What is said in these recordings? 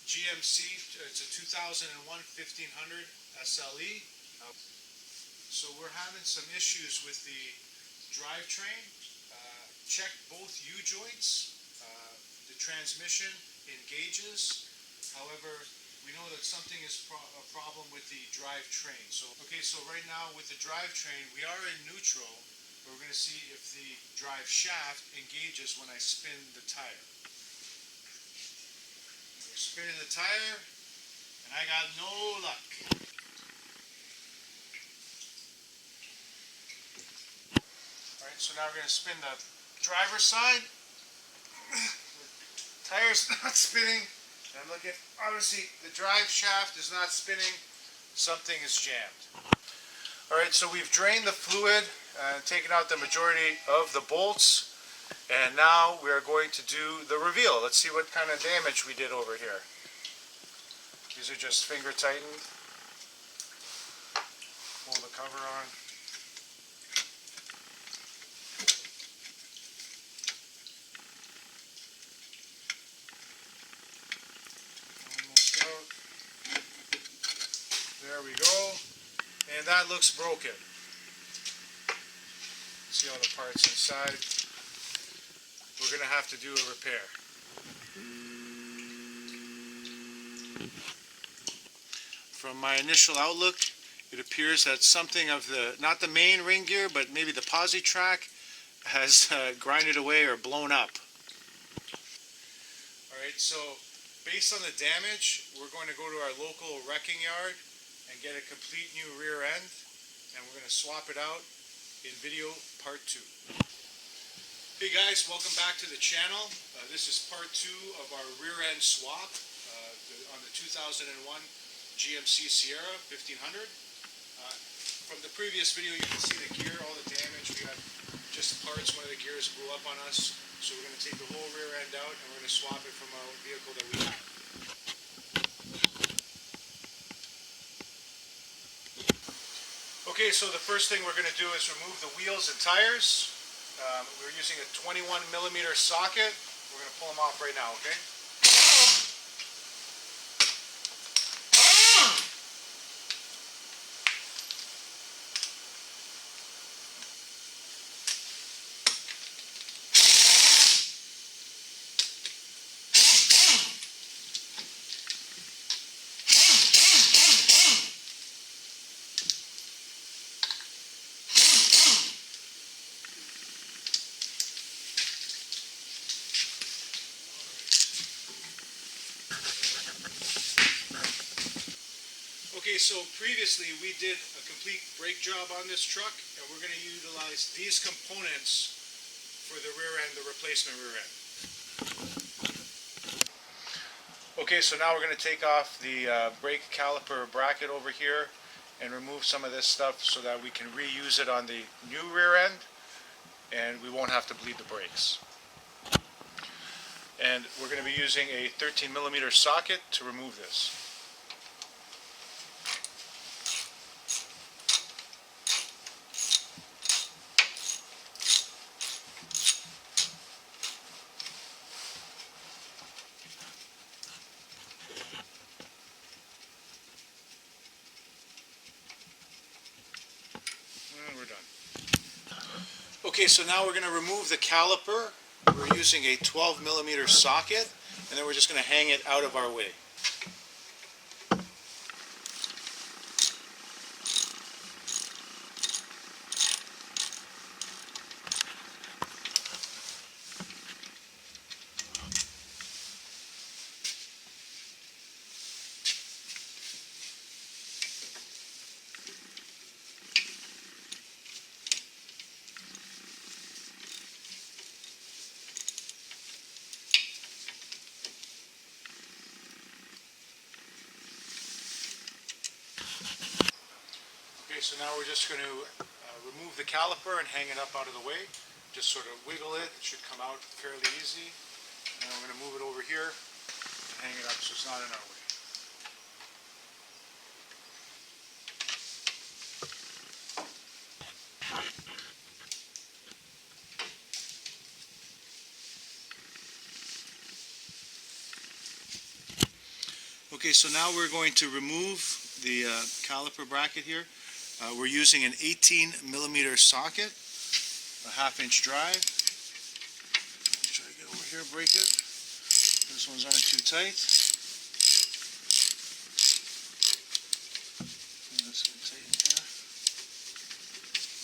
GMC, it's a 2001 1500 SLE. So we're having some issues with the drivetrain. Check both U-joints. The transmission engages. However, we know that something is a problem with the drivetrain. So right now with the drivetrain, we are in neutral. But we're going to see if the drive shaft engages when I spin the tire. We're spinning the tire, and I got no luck. Alright, so now we're going to spin the driver's side. Tire's not spinning. And I'm looking, obviously the drive shaft is not spinning. Something is jammed. Alright, so we've drained the fluid and taken out the majority of the bolts. And now we are going to do the reveal. Let's see what kind of damage we did over here. These are just finger tightened. Pull the cover on. There we go, and that looks broken. See all the parts inside. We're going to have to do a repair. From my initial outlook, it appears that something of the, not the main ring gear, but maybe the posi track has grinded away or blown up. Alright, so based on the damage, we're going to go to our local wrecking yard and get a complete new rear end, and we're going to swap it out in video part 2. Hey guys, welcome back to the channel. This is part 2 of our rear end swap on the 2001 GMC Sierra 1500. From the previous video you can see the gear, all the damage. We got just parts, one of the gears blew up on us, so we're going to take the whole rear end out and we're going to swap it from a vehicle that we have. Okay, so the first thing we're going to do is remove the wheels and tires. We're using a 21mm socket. We're going to pull them off right now, okay? Okay, so previously we did a complete brake job on this truck, and we're going to utilize these components for the rear end, the replacement rear end. Okay, so now we're going to take off the brake caliper bracket over here and remove some of this stuff so that we can reuse it on the new rear end and we won't have to bleed the brakes. And we're going to be using a 13mm socket to remove this. We're done. Okay, so now we're going to remove the caliper. We're using a 12mm socket, and then we're just going to hang it out of our way. Okay, so now we're just going to remove the caliper and hang it up out of the way. Just sort of wiggle it. It should come out fairly easy. And then we're going to move it over here and hang it up so it's not in our way. Okay, so now we're going to remove the caliper bracket here. We're using an 18 millimeter socket, a 1/2 inch drive. Try to get over here, break it. These ones aren't too tight. Let's get tight in here.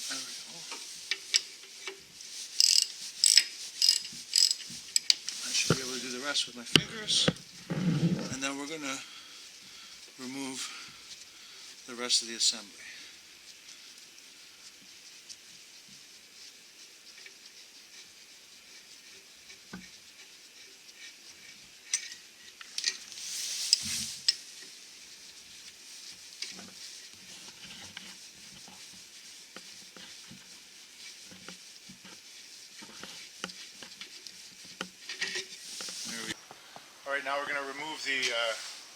There we go. I should be able to do the rest with my fingers. And then we're going to remove the rest of the assembly. Alright, now we're going to remove the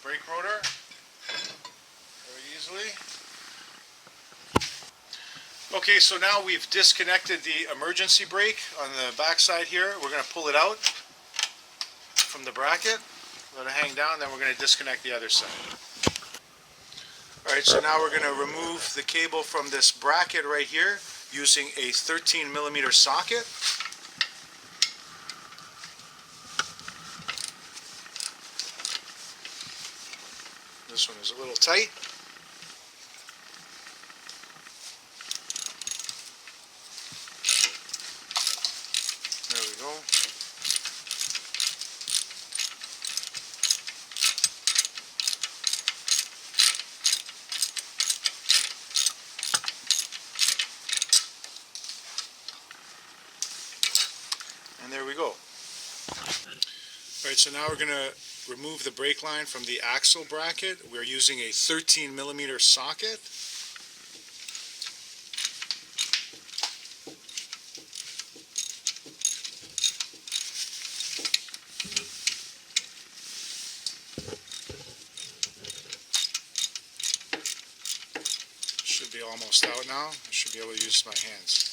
brake rotor very easily. Okay, so now we've disconnected the emergency brake on the back side here. We're going to pull it out from the bracket, let it hang down, then we're going to disconnect the other side. Alright, so now we're going to remove the cable from this bracket right here using a 13 millimeter socket. This one is a little tight. There we go. And there we go. Alright, so now we're going to remove the brake line from the axle bracket. We're using a 13 millimeter socket. Should be almost out now. I should be able to use my hands.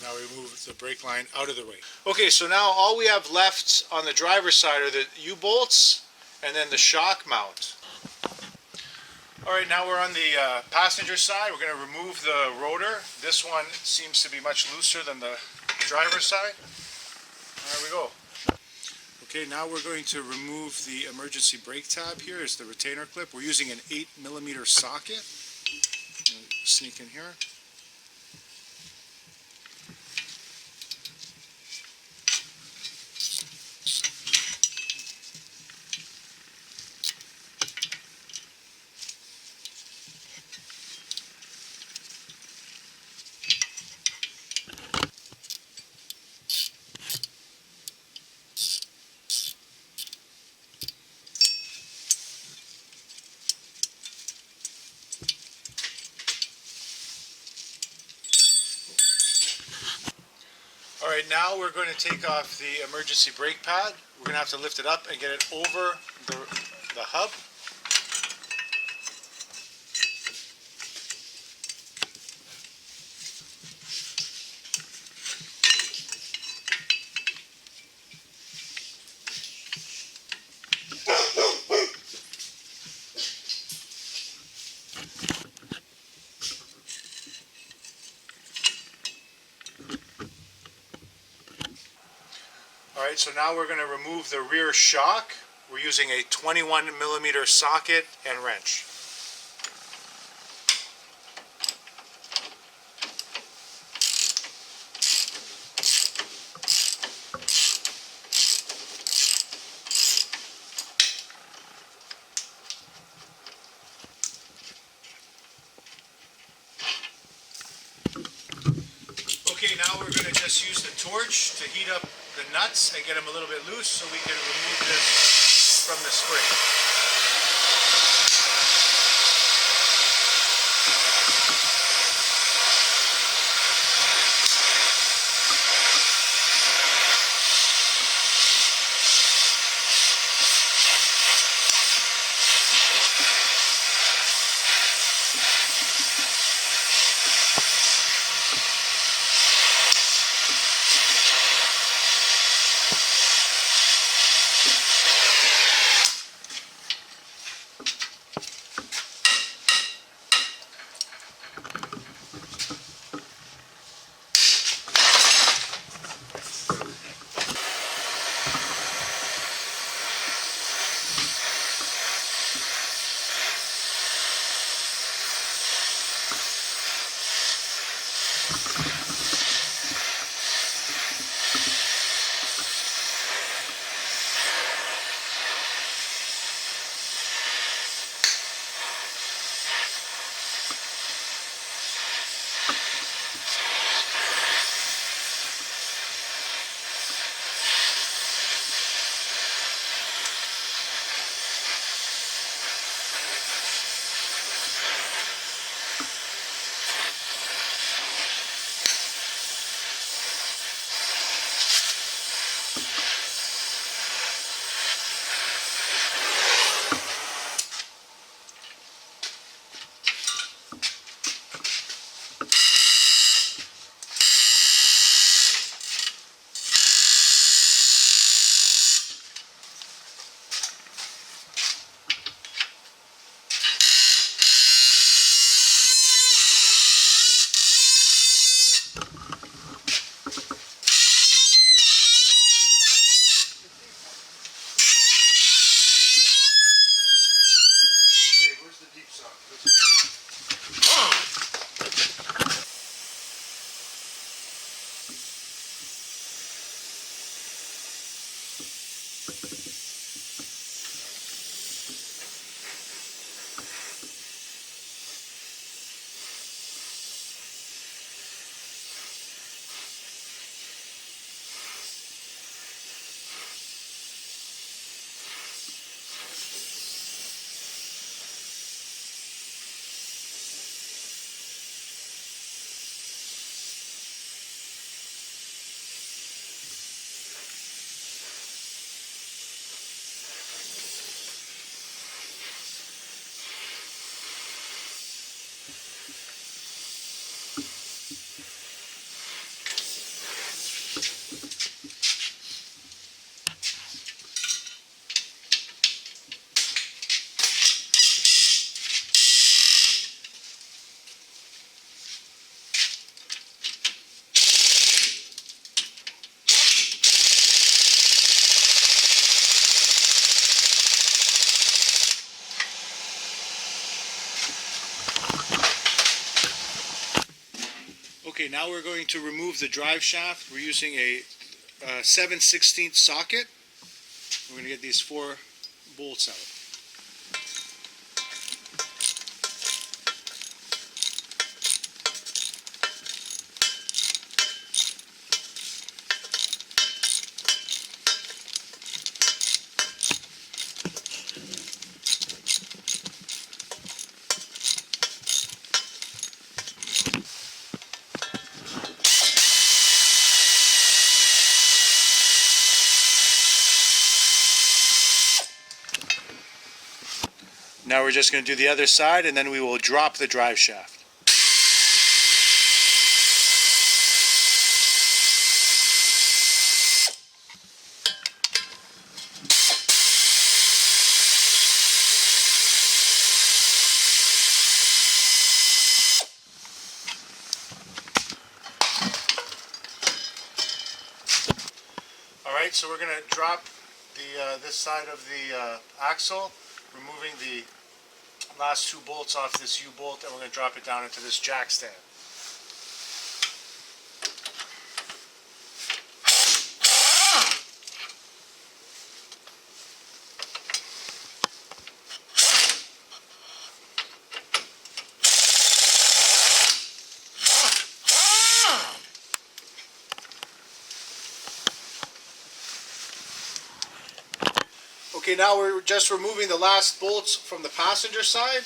Now we move the brake line out of the way. Okay, so now all we have left on the driver's side are the U-bolts and then the shock mount. Alright, now we're on the passenger side. We're going to remove the rotor. This one seems to be much looser than the driver's side. There we go. Okay, now we're going to remove the emergency brake tab here. Is the retainer clip. We're using an 8 millimeter socket. Sneak in here. Alright, now we're going to take off the emergency brake pad. We're going to have to lift it up and get it over the hub. Alright, so now we're going to remove the rear shock. We're using a 21 millimeter socket and wrench. Okay, now we're going to just use the torch to heat up the nuts and get them a little bit loose so we can remove this from the spring. Okay, now we're going to remove the drive shaft. We're using a 7/16 socket. We're going to get these 4 bolts out. Now we're just going to do the other side, and then we will drop the drive shaft. Alright, so we're going to drop this side of the axle, removing the last 2 bolts off this U-bolt, and we're going to drop it down into this jack stand. Okay, now we're just removing the last bolts from the passenger side.